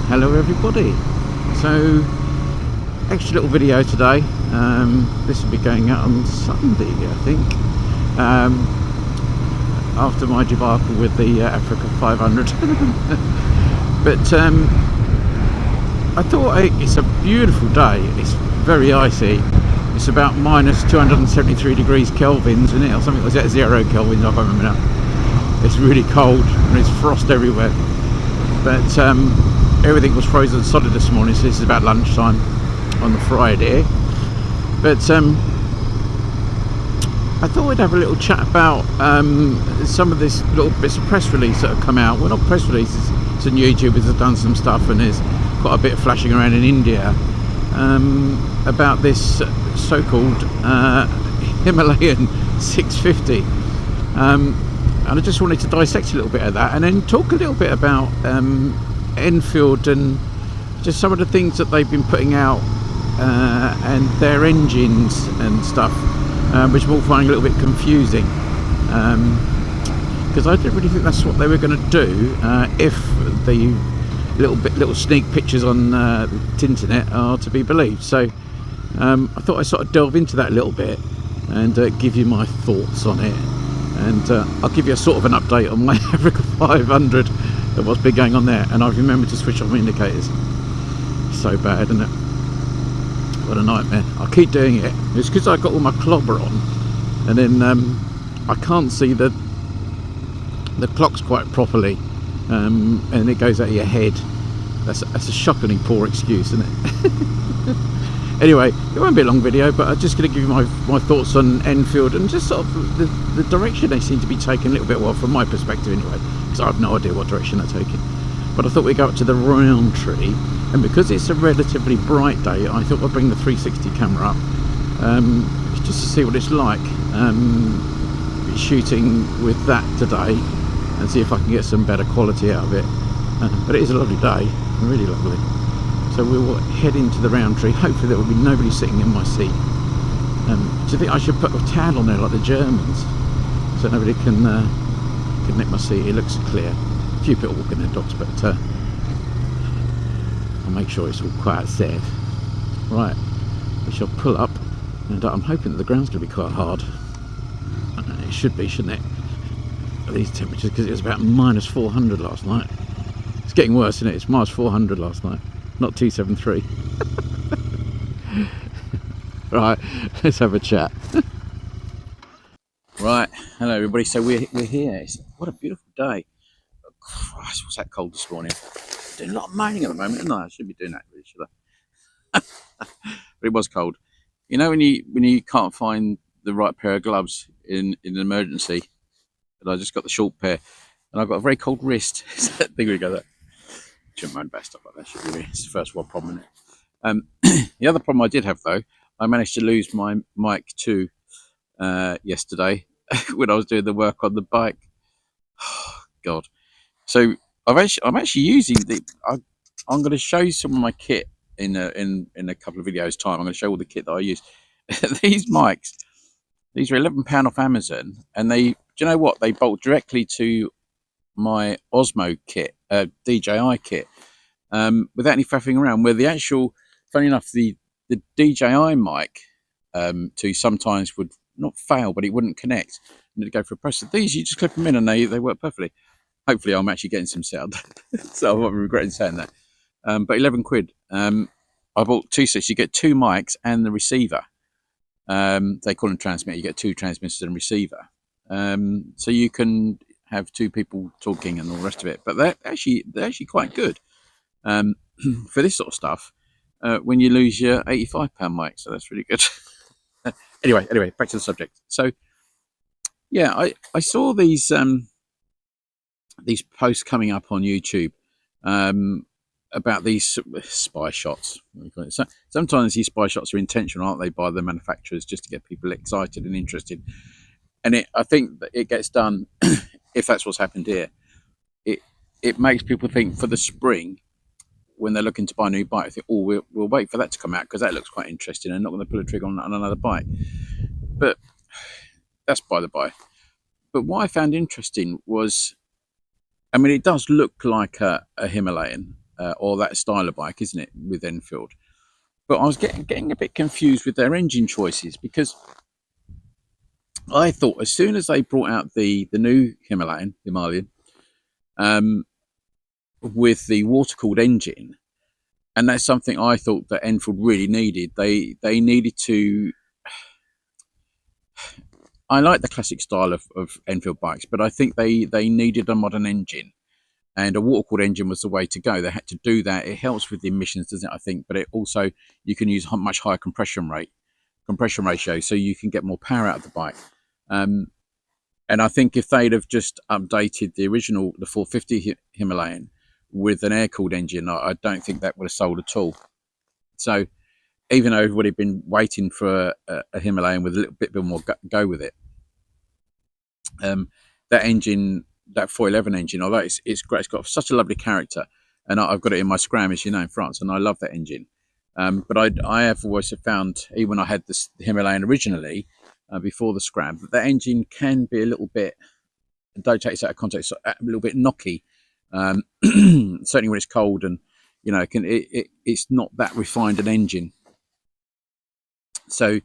Hello everybody. So extra little video today. This will be going out on Sunday, I think, after my debacle with the Africa 500. But I thought it's a beautiful day. It's very icy. It's about minus 273 degrees Kelvins in it, or something. Was it 0 Kelvins? I can't remember now. It's really cold and there's frost everywhere. But everything was frozen solid this morning, so this is about lunchtime on the Friday. But I thought we'd have a little chat about some of this little bits of press release that have come out. Well, not press releases, some YouTubers have done some stuff, and there's quite a bit of flashing around in India about this so-called Himalayan 650. And I just wanted to dissect a little bit of that, and then talk a little bit about Enfield and just some of the things that they've been putting out and their engines and stuff, which I'm all finding a little bit confusing, because I didn't really think that's what they were going to do, if the little sneak pictures on the internet are to be believed. So I thought I'd sort of delve into that a little bit and give you my thoughts on it. And I'll give you a sort of an update on my Africa 500 and what's been going on there. And I've remembered to switch off my indicators. So bad, isn't it? What a nightmare. I keep doing it. It's because I've got all my clobber on, and then I can't see the clocks quite properly, and it goes out of your head. That's a shockingly poor excuse, isn't it? Anyway, it won't be a long video, but I'm just going to give you my thoughts on Enfield and just sort of the direction they seem to be taking a little bit, well, from my perspective anyway, because I have no idea what direction they're taking. But I thought we'd go up to the Roundtree, and because it's a relatively bright day, I thought I'd bring the 360 camera up, just to see what it's like shooting with that today, and see if I can get some better quality out of it. But it is a lovely day, really lovely. So we will head into the Roundtree. Hopefully there will be nobody sitting in my seat. Do you think I should put a towel on there like the Germans, so nobody can nick my seat? It looks clear. A few people walking their dogs, but I'll make sure it's all quite safe. Right, we shall pull up, and I'm hoping that the ground's going to be quite hard. It should be, shouldn't it? At these temperatures, because it was about minus 400 last night. It's getting worse, isn't it? It's minus 400 last night. Not 273. Right, let's have a chat. Right, hello everybody. So we're here. What a beautiful day. Oh, Christ, what's that cold this morning? Doing a lot of moaning at the moment, isn't I? I shouldn't be doing that, really, should I? But it was cold. You know when you can't find the right pair of gloves in an emergency, and I just got the short pair, and I've got a very cold wrist. There we go. That shouldn't moan about stuff like that, should we? It's the first world problem, isn't it? The other problem I did have, though, I managed to lose my mic too yesterday when I was doing the work on the bike. Oh, God. So I'm actually using I'm going to show you some of my kit in a couple of videos time. I'm going to show all the kit that I use. These mics, these are £11 off Amazon, and do you know what? They bolt directly to my Osmo kit, DJI kit, without any faffing around. Where the actual, funny enough, the DJI mic to sometimes would not fail, but it wouldn't connect, and it'd go for a press. These, you just clip them in and they work perfectly. Hopefully I'm actually getting some sound, so I won't be regretting saying that. But 11 quid. I bought two sets. You get two mics and the receiver. They call them transmitter. You get two transmitters and a receiver, so you can have two people talking and all the rest of it. But they're actually quite good for this sort of stuff. When you lose your £85 mic, so that's really good. Anyway, back to the subject. So yeah, I saw these posts coming up on YouTube about these spy shots. So sometimes these spy shots are intentional, aren't they, by the manufacturers, just to get people excited and interested. And I think that it gets done, if that's what's happened here. It makes people think for the spring, when they're looking to buy a new bike, they think, oh, we'll wait for that to come out because that looks quite interesting, and not going to pull a trigger on another bike. But that's by the by. But what I found interesting was, I mean, it does look like a Himalayan, or that style of bike, isn't it, with Enfield? But I was getting a bit confused with their engine choices, because I thought as soon as they brought out the new Himalayan, um, with the water cooled engine, and that's something I thought that Enfield really needed. They needed to. I like the classic style of Enfield bikes, but I think they needed a modern engine, and a water cooled engine was the way to go. They had to do that. It helps with the emissions, doesn't it? I think, but it also, you can use much higher compression ratio, so you can get more power out of the bike. Um, and I think if they'd have just updated the original, the 450 Himalayan, with an air cooled engine, I don't think that would have sold at all. So even though everybody had been waiting for a Himalayan with a little bit more go with it, that engine, that 411 engine, although it's great, it's got such a lovely character, and I've got it in my Scram, as you know, in France, and I love that engine. But I have always found, even when I had the Himalayan originally, before the Scram, that engine can be a little bit, don't take this out of context, a little bit knocky. Certainly when it's cold, and it's not that refined an engine. So of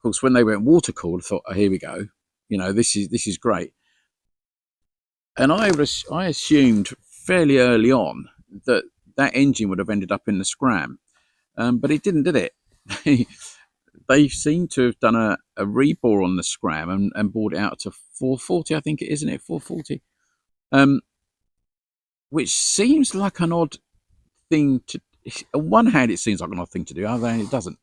course, when they went water cooled, I thought, oh, here we go. This is great. And I assumed fairly early on that engine would have ended up in the Scram, but it didn't, did it? They seem to have done a rebore on the Scram and brought it out to 440, I think it is, isn't it? 440, which seems like an odd thing to. On one hand, it seems like an odd thing to do. Other hand, it doesn't.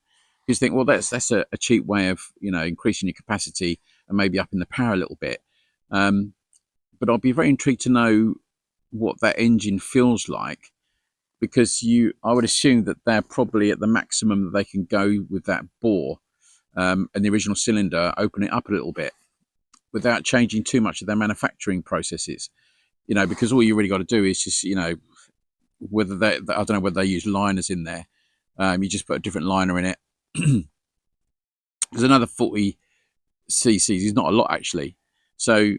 Because you think, well, that's a cheap way of increasing your capacity and maybe upping the power a little bit. But I'd be very intrigued to know what that engine feels like, because I would assume that they're probably at the maximum that they can go with that bore, and the original cylinder, open it up a little bit without changing too much of their manufacturing processes. Because all you really got to do is just, whether I don't know whether they use liners in there. You just put a different liner in it. There's another 40 cc's is not a lot, actually. So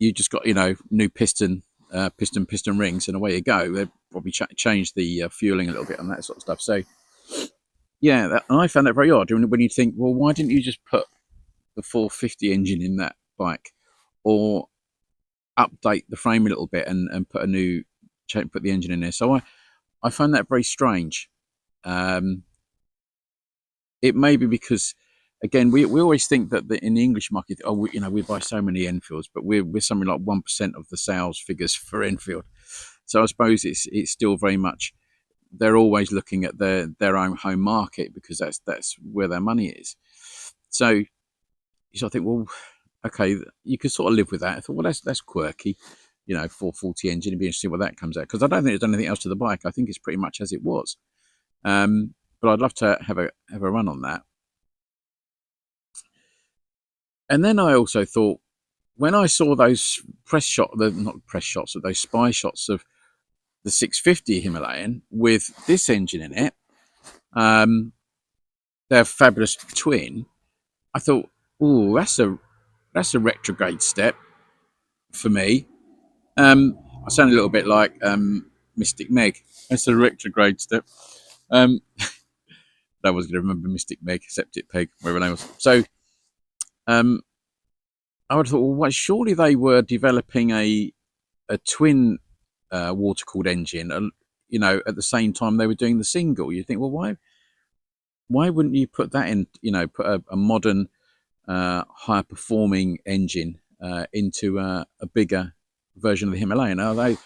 you just got, new piston rings, and away you go. They've probably changed the fueling a little bit and that sort of stuff. So yeah, I found that very odd when you think, well, why didn't you just put the 450 engine in that bike, or update the frame a little bit and put put the engine in there? So I find that very strange. It may be because, again, we always think that in the English market, we buy so many Enfields, but we're something like 1% of the sales figures for Enfield. So I suppose it's still very much, they're always looking at their own home market, because that's where their money is. So I think, well, okay, you could sort of live with that. I thought, well, that's quirky, 440 engine. It'd be interesting what that comes out, because I don't think there's anything else to the bike. I think it's pretty much as it was. But I'd love to have a run on that. And then I also thought, when I saw those not press shots, but those spy shots of the 650 Himalayan with this engine in it, their fabulous twin, I thought, oh, that's a retrograde step for me. I sound a little bit like Mystic Meg. That's a retrograde step. I was going to remember Mystic Meg, Septic Peg, whatever her name was. So I would have thought, well, surely they were developing a twin water cooled engine, at the same time they were doing the single. You think, well, why wouldn't you put that in? Put a modern, higher performing engine into a bigger version of the Himalayan. I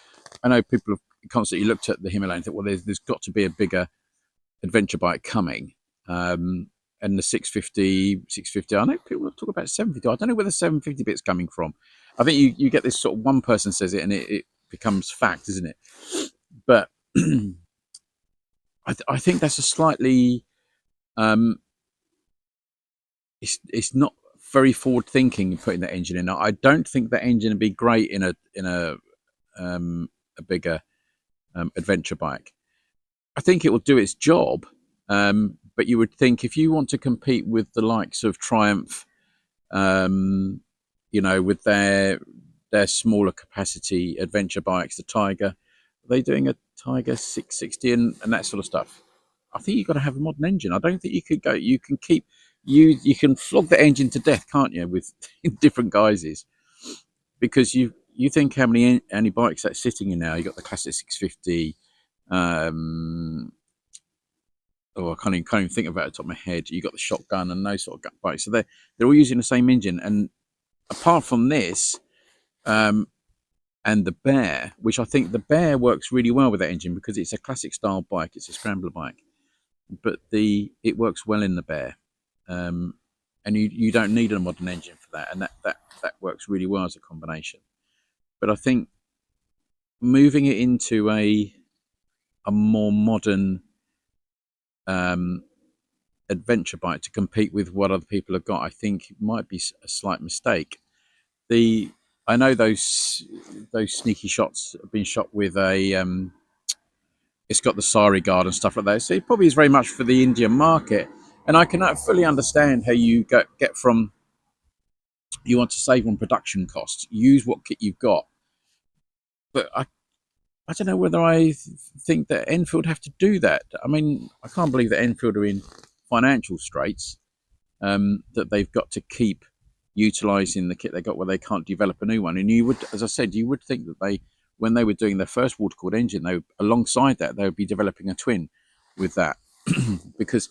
know people have constantly looked at the Himalayan and thought, well, there's got to be a bigger adventure bike coming. And the 650, I know people talk about 750. I don't know where the 750 bit's coming from. I think you get this sort of, one person says it and it becomes fact, isn't it? But I think that's a slightly, it's not very forward thinking putting that engine in. I don't think that engine would be great in a bigger adventure bike. I think it will do its job, but you would think, if you want to compete with the likes of Triumph, with their smaller capacity adventure bikes, the Tiger, are they doing a Tiger 660 and that sort of stuff. I think you've got to have a modern engine. I don't think you could go. You can keep you can flog the engine to death, can't you, with different guises? Because you think how many bikes that's sitting in now. You got the classic 650. Oh, I can't even think about it off the top of my head. You got the shotgun and those sort of bikes. So they're all using the same engine. And apart from this, and the Bear, which I think the Bear works really well with that engine because it's a classic style bike. It's a scrambler bike, but it works well in the Bear, and you don't need a modern engine for that, and that works really well as a combination. But I think moving it into a more modern adventure bike to compete with what other people have got, I think might be a slight mistake. I know those sneaky shots have been shot with a it's got the Sari guard and stuff like that, so it probably is very much for the Indian market, and I can fully understand how you get from you want to save on production costs, use what kit you've got, but I don't know whether I think that Enfield have to do that. I mean, I can't believe that Enfield are in financial straits, that they've got to keep utilising the kit they got where they can't develop a new one. And you would, as I said, you would think that when they were doing their first water cooled engine, alongside that, they would be developing a twin with that. Because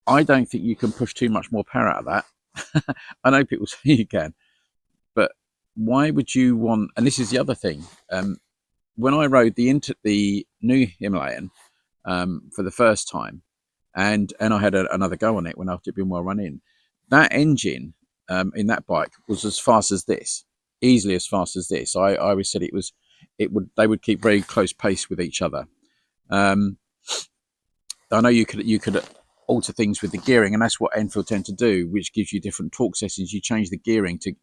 I don't think you can push too much more power out of that. I know people say you can, but why would you want, and this is the other thing, when I rode the new Himalayan for the first time, and I had another go on it when after it'd been well run in, that engine in that bike was as fast as this, easily as fast as this. I always said they would keep very close pace with each other. I know you could alter things with the gearing, and that's what Enfield tend to do, which gives you different torque settings. You change the gearing to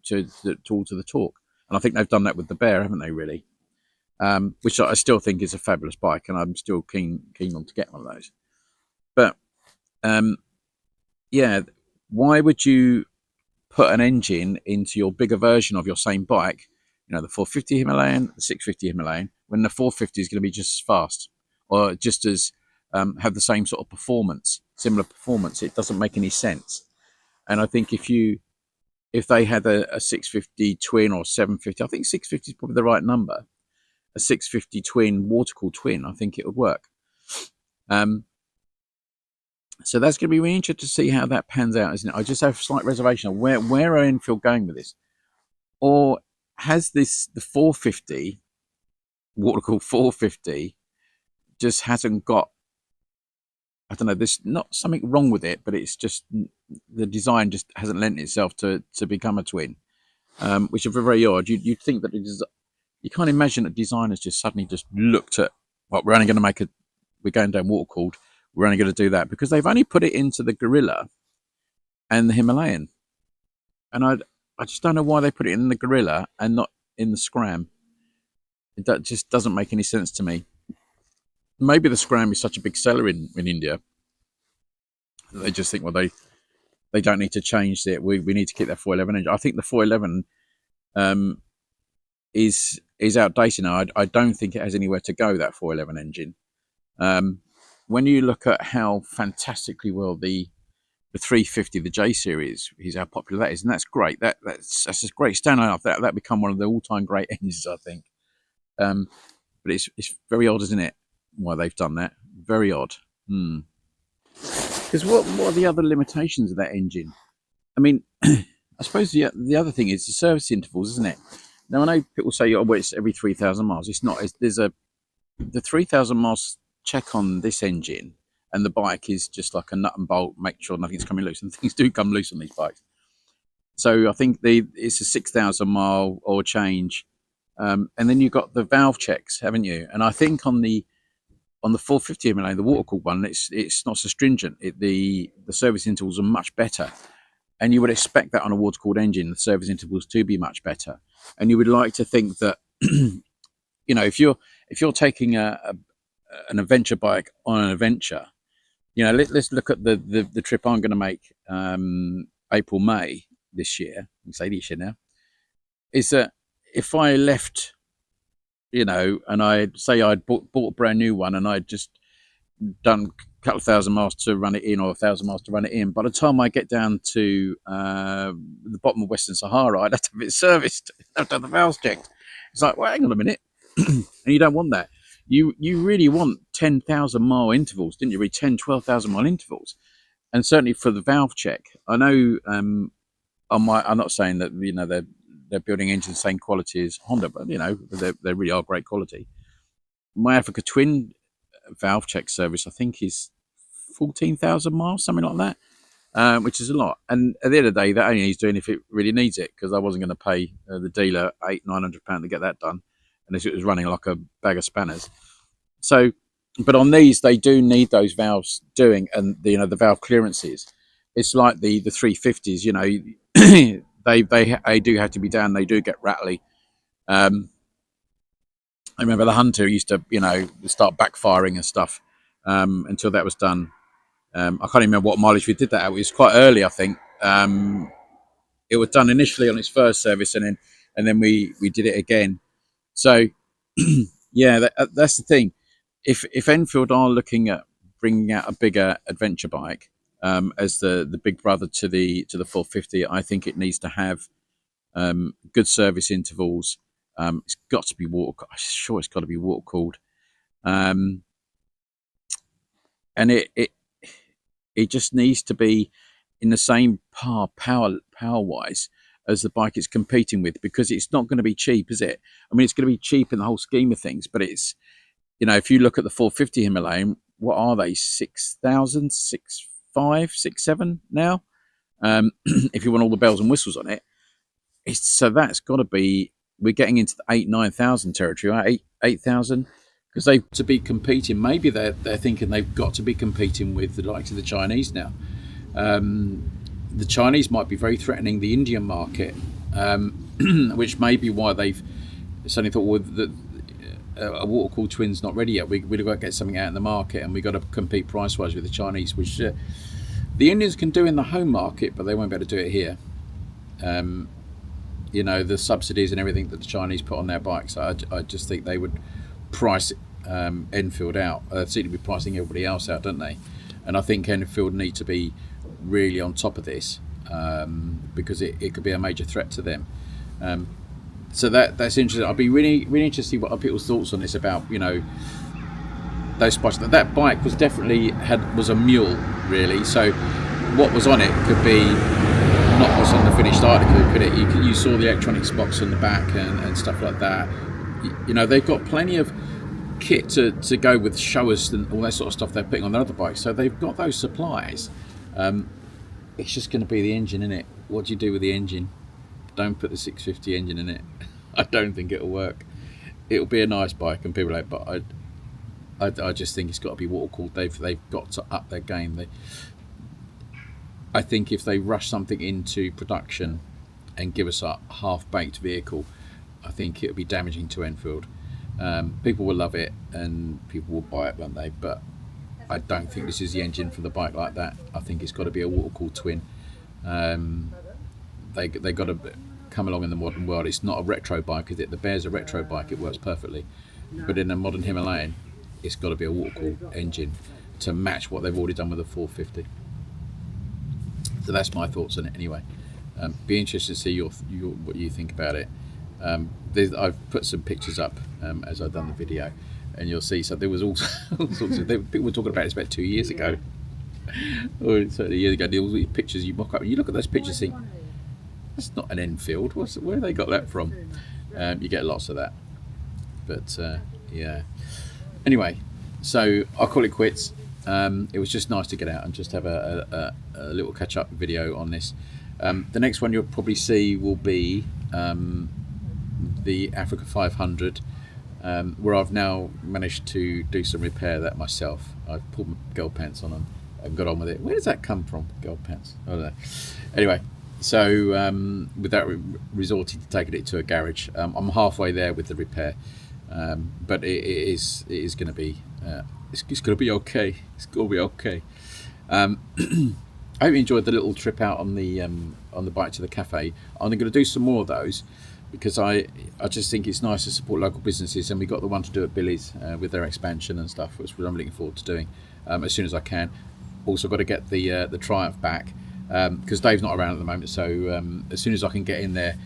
alter the torque, and I think they've done that with the Bear, haven't they? Really, which I still think is a fabulous bike, and I'm still keen on to get one of those. But yeah, why would you put an engine into your bigger version of your same bike, the 450 Himalayan, the 650 Himalayan, when the 450 is going to be just as fast or just as have the same sort of performance, similar performance? It doesn't make any sense. And I think if they had a 650 twin or 750, I think 650 is probably the right number. A 650 twin, water cooled twin, I think it would work. So that's going to be really interesting to see how that pans out, isn't it? I just have a slight reservation of where are Enfield going with this, or has the 450 water cooled 450 just hasn't got, I don't know, there's not something wrong with it, but it's just the design just hasn't lent itself to become a twin, which is very odd. You'd think that you can't imagine that designers just suddenly just looked at, well, we're only going to we're going down water cooled, we're only going to do that, because they've only put it into the Gorilla and the Himalayan, and I just don't know why they put it in the Gorilla and not in the Scram. That just doesn't make any sense to me. Maybe the Scram is such a big seller in India that they just think, well, they don't need to change it. We need to keep that 411 engine. I think the 411 is outdated now. I don't think it has anywhere to go, that 411 engine. When you look at how fantastically well the 350, the J series, is how popular that is, and that's great. That's a great standout. That become one of the all-time great engines, I think. But it's very odd, isn't it? Why they've done that? Very odd. Because what are the other limitations of that engine? I mean, I suppose the other thing is the service intervals, isn't it? Now I know people say, oh, well, it's every 3,000 miles. It's not. There's the 3,000 miles check on this engine, and the bike is just like a nut and bolt, make sure nothing's coming loose, and things do come loose on these bikes. So I think it's a 6,000 mile oil change, and then you've got the valve checks, haven't you? And I think on the 450 Himalayan, the water cooled one, it's not so stringent. The service intervals are much better, and you would expect that on a water cooled engine, the service intervals to be much better. And you would like to think that if you're taking an adventure bike on an adventure, let's look at the trip I'm going to make April, May this year. I say this year now. Is that if I left, you know, and I say I'd bought a brand new one, and I'd just done a couple of thousand miles to run it in, or 1,000 miles to run it in. By the time I get down to the bottom of Western Sahara, I'd have to have it serviced. I'd have to have the valves checked. It's like, well, hang on a minute, and you don't want that. You really want 10,000 mile intervals, didn't you? Read 10, 12,000 mile intervals, and certainly for the valve check. I know. I'm not saying that, you know, they're building engines the same quality as Honda, but you know, they really are great quality. My Africa Twin valve check service, I think, is 14,000 miles, something like that, which is a lot. And at the end of the day, that only needs doing if it really needs it, because I wasn't going to pay the dealer £800-900 to get that done, unless it was running like a bag of spanners. So, but on these, they do need those valves doing, and the, you know, the valve clearances. It's like the 350s, you know, they do have to be down. They do get rattly. I remember the Hunter used to, you know, start backfiring and stuff until that was done. I can't even remember what mileage we did that at. It was quite early, I think. It was done initially on its first service, and then we did it again. So yeah, that's the thing. If Enfield are looking at bringing out a bigger adventure bike as the big brother to the 450, I think it needs to have good service intervals. It's got to be water. I'm sure it's got to be water cooled, and it just needs to be in the same power wise as the bike it's competing with, because it's not going to be cheap, is it? I mean, it's going to be cheap in the whole scheme of things, but it's, you know, if you look at the 450 Himalayan, what are they? 6,000, 6,500, 6,700 now. If you want all the bells and whistles on it, so that's got to be, we're getting into the 8,000-9,000 territory, right? 8,000, because they to be competing. Maybe they're thinking they've got to be competing with the likes of the Chinese now. The Chinese might be very threatening the Indian market, which may be why they've suddenly thought, well, that a water cooled twin's not ready yet. We've got to get something out in the market, and we've got to compete price wise with the Chinese, which the Indians can do in the home market, but they won't be able to do it here. You know, the subsidies and everything that the Chinese put on their bikes, I just think they would price Enfield out. They seem to be pricing everybody else out, don't they? And I think Enfield need to be really on top of this, because it could be a major threat to them. So that's interesting. I'd be really interested to see what other people's thoughts on this about, you know, those bikes. That bike was definitely was a mule, really. So what was on it could be not what's on the finished article, could it? You saw the electronics box on the back and stuff like that. You know, they've got plenty of kit to go with showers and all that sort of stuff they're putting on their other bikes. So they've got those supplies. It's just going to be the engine, isn't it? What do you do with the engine? Don't put the 650 engine in it. I don't think it'll work. It'll be a nice bike, and people are like, but I just think it's got to be water cooled. They've got to up their game. I think if they rush something into production and give us a half-baked vehicle, I think it'll be damaging to Enfield. People will love it and people will buy it, won't they? But I don't think this is the engine for the bike like that. I think it's got to be a water-cooled twin. They got to come along in the modern world. It's not a retro bike, is it? The Bear's a retro bike. It works perfectly. But in a modern Himalayan, it's got to be a water-cooled engine to match what they've already done with the 450. So that's my thoughts on it anyway. Be interested to see what you think about it. I've put some pictures up as I've done the video, and you'll see. So there was all sorts of people were talking about this about 2 years ago, or certainly years ago. All these pictures you mock up, and you look at those pictures, and think that's not an Enfield. Where they got that from? You get lots of that. But yeah. Anyway, so I'll call it quits. It was just nice to get out and just have a little catch-up video on this. The next one you'll probably see will be the Africa 500, where I've now managed to do some repair that myself. I've pulled my girl pants on and got on with it. Where does that come from, girl pants? I don't know. Anyway, so without resorting to taking it to a garage, I'm halfway there with the repair, but it is going to be it's going to be okay. It's going to be okay. I hope you enjoyed the little trip out on the bike to the cafe. I'm going to do some more of those, because I just think it's nice to support local businesses, and we got the one to do at Billy's with their expansion and stuff, which I'm looking forward to doing as soon as I can. Also got to get the Triumph back because Dave's not around at the moment, so as soon as I can get in there,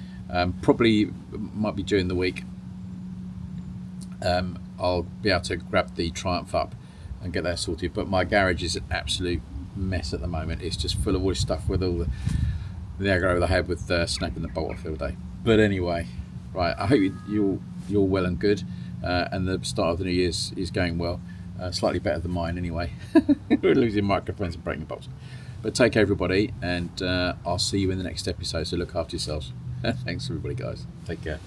probably might be during the week, I'll be able to grab the Triumph up and get that sorted. But my garage is an absolute mess at the moment. It's just full of all this stuff with all the aggro I had with snapping the bolt off the other day. But anyway, right, I hope you're well and good, and the start of the new year is going well. Slightly better than mine anyway. We're losing microphones and breaking bolts. But take care, everybody, and I'll see you in the next episode. So look after yourselves. Thanks, everybody, guys. Take care.